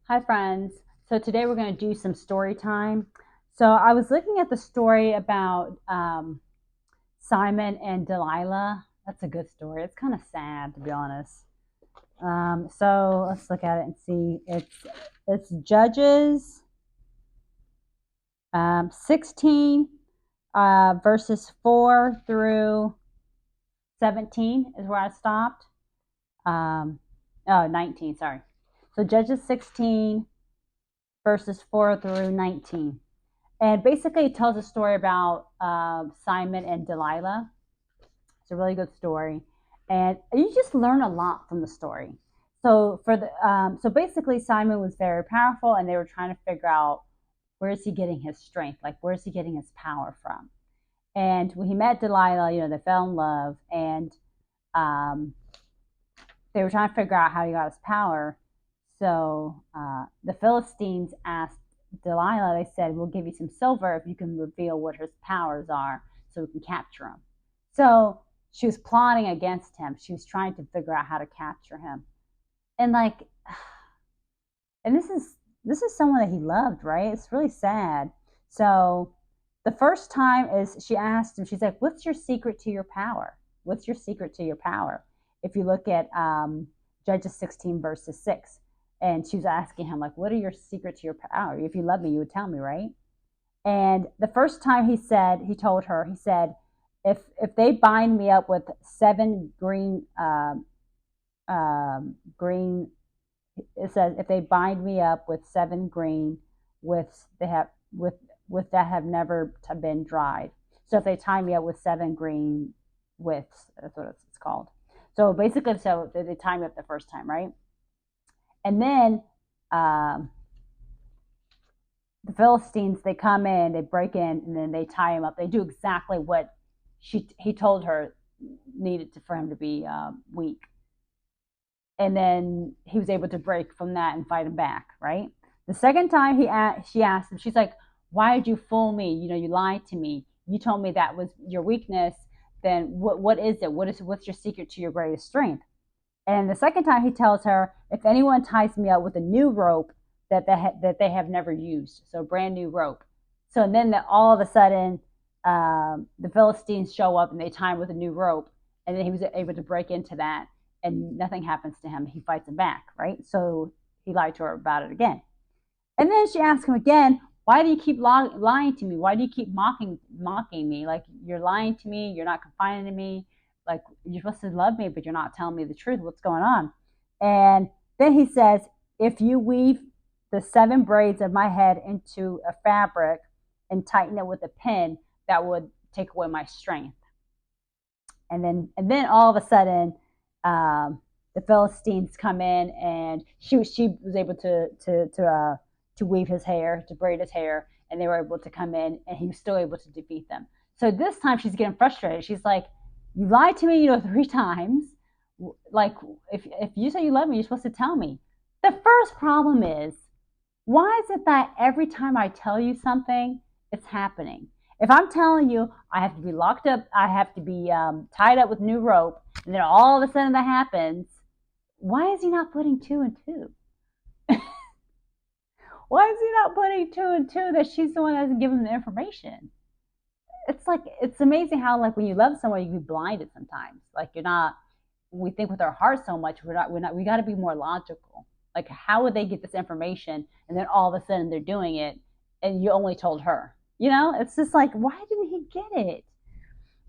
Hi, friends. So today we're going to do some story time. So I was looking at the story about Simon and Delilah. That's a good story. It's kind of sad, to be honest. So let's look at it and see. It's Judges 16 verses 4 through 17 is where I stopped. Um, oh, 19, sorry. So Judges 16 verses 4 through 19. And basically, it tells a story about Simon and Delilah. It's a really good story, and you just learn a lot from the story. So basically, Simon was very powerful, and they were trying to figure out where is he getting his strength, like where is he getting his power from. And when he met Delilah, they fell in love, and um, they were trying to figure out how he got his power. So the Philistines asked Delilah, they said, we'll give you some silver if you can reveal what his powers are so we can capture him. So she was plotting against him. She was trying to figure out how to capture him. And and this is someone that he loved, right? It's really sad. So the first time is she asked him, she's like, what's your secret to your power? What's your secret to your power? If you look at Judges 16 verses 6, and she was asking him, like, what are your secret to your power? If you love me, you would tell me, right? And the first time he told her, he said, if they bind me up with seven green, it says if they bind me up with seven green with they have with that have never been dried. So if they tie me up with seven green withs, that's what it's called. So basically, so they tie me up the first time, right? And then um, the Philistines, they come in, they break in, and then they tie him up. They do exactly what he told her needed for him to be weak. And then he was able to break from that and fight him back, right? The second time she asked him, she's like, "Why did you fool me? You lied to me. You told me that was your weakness. Then what is it? What's your secret to your greatest strength?" And the second time he tells her, "If anyone ties me up with a new rope that they have never used, so a brand new rope." So then all of a sudden, the Philistines show up and they tie him with a new rope, and then he was able to break into that, and nothing happens to him. He fights him back, right? So he lied to her about it again. And then she asked him again, "Why do you keep lying to me? Why do you keep mocking me? Like, you're lying to me. You're not confiding in me. Like, you're supposed to love me, but you're not telling me the truth. What's going on?" And then he says, "If you weave the seven braids of my head into a fabric and tighten it with a pin, that would take away my strength." And then all of a sudden, the Philistines come in, and she was able to weave his hair, to braid his hair, and they were able to come in, and he was still able to defeat them. So this time she's getting frustrated. She's like, "You lied to me, three times. Like, if you say you love me, you're supposed to tell me." The first problem is, why is it that every time I tell you something, it's happening? If I'm telling you I have to be locked up, I have to be tied up with new rope, and then all of a sudden that happens, why is he not putting two and two? Why is he not putting two and two that she's the one that hasn't given him the information? It's like, it's amazing how, like, when you love someone, you can be blinded sometimes. Like, you're not, we think with our heart so much, we got to be more logical. Like, how would they get this information, and then all of a sudden they're doing it, and you only told her? It's just like, why didn't he get it?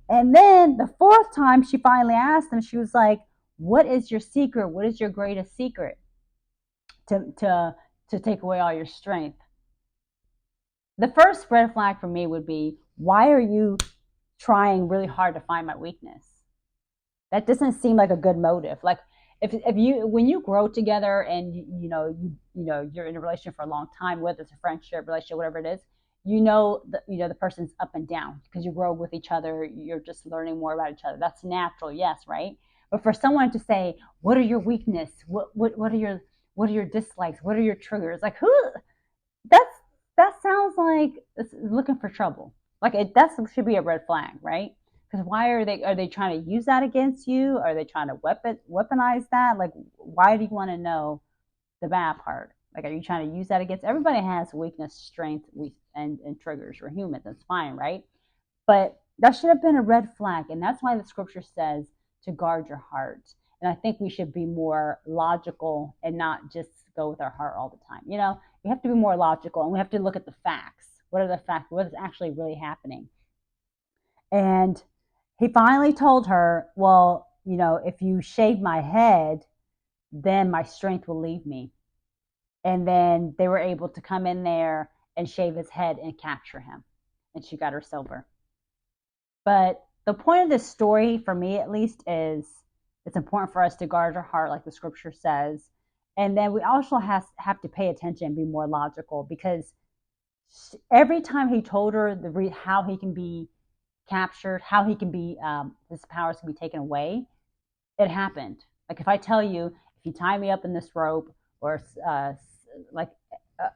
And then the fourth time she finally asked him, she was like, "What is your secret? What is your greatest secret to take away all your strength?" The first red flag for me would be, why are you trying really hard to find my weakness? That doesn't seem like a good motive. Like, if you when you grow together, and you're in a relationship for a long time, whether it's a friendship, relationship, whatever it is, the person's up and down because you grow with each other. You're just learning more about each other. That's natural, yes, right? But for someone to say, "What are your weakness? What are your dislikes? What are your triggers?" Like, who? That's that sounds like it's looking for trouble. Like, that should be a red flag, right? Because why are they trying to use that against you? Are they trying to weaponize that? Like, why do you want to know the bad part? Like, are you trying to use that against everybody? Has weakness, strength, and triggers. We're human. That's fine, right? But that should have been a red flag. And that's why the scripture says to guard your heart. And I think we should be more logical and not just go with our heart all the time. You know, we have to be more logical and we have to look at the facts. What are the facts? What is actually really happening? And he finally told her, well, you know, if you shave my head, then my strength will leave me. And then they were able to come in there and shave his head and capture him. And she got her silver. But the point of this story, for me at least, is it's important for us to guard our heart, like the scripture says. And then we also have to pay attention and be more logical, because every time he told her how he can be captured, how he can be, his powers can be taken away, it happened. Like if I tell you, if you tie me up in this rope, or like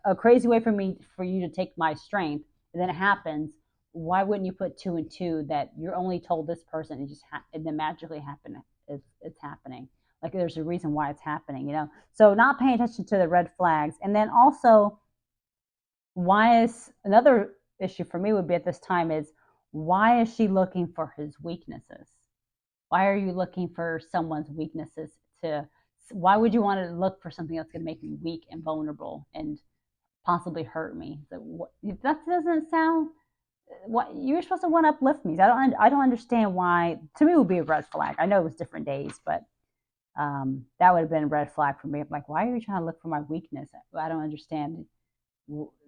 a crazy way for you to take my strength, and then it happens, why wouldn't you put two and two that you're only told this person and and then magically happen? It's happening. Like there's a reason why it's happening, you know. So not paying attention to the red flags, and then also, why is another issue for me would be at this time is, why is she looking for his weaknesses? Why are you looking for someone's weaknesses to? Why would you want to look for something that's going to make me weak and vulnerable and possibly hurt me? So that doesn't sound. What you're supposed to want to uplift me. I don't understand why. To me, it would be a red flag. I know it was different days, but that would have been a red flag for me. I'm like, why are you trying to look for my weakness? I don't understand.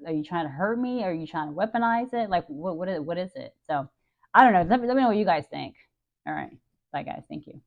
Are you trying to hurt me? Are you trying to weaponize it? Like, what is it? So I don't know. Let me know what you guys think. All right. Bye, guys. Thank you.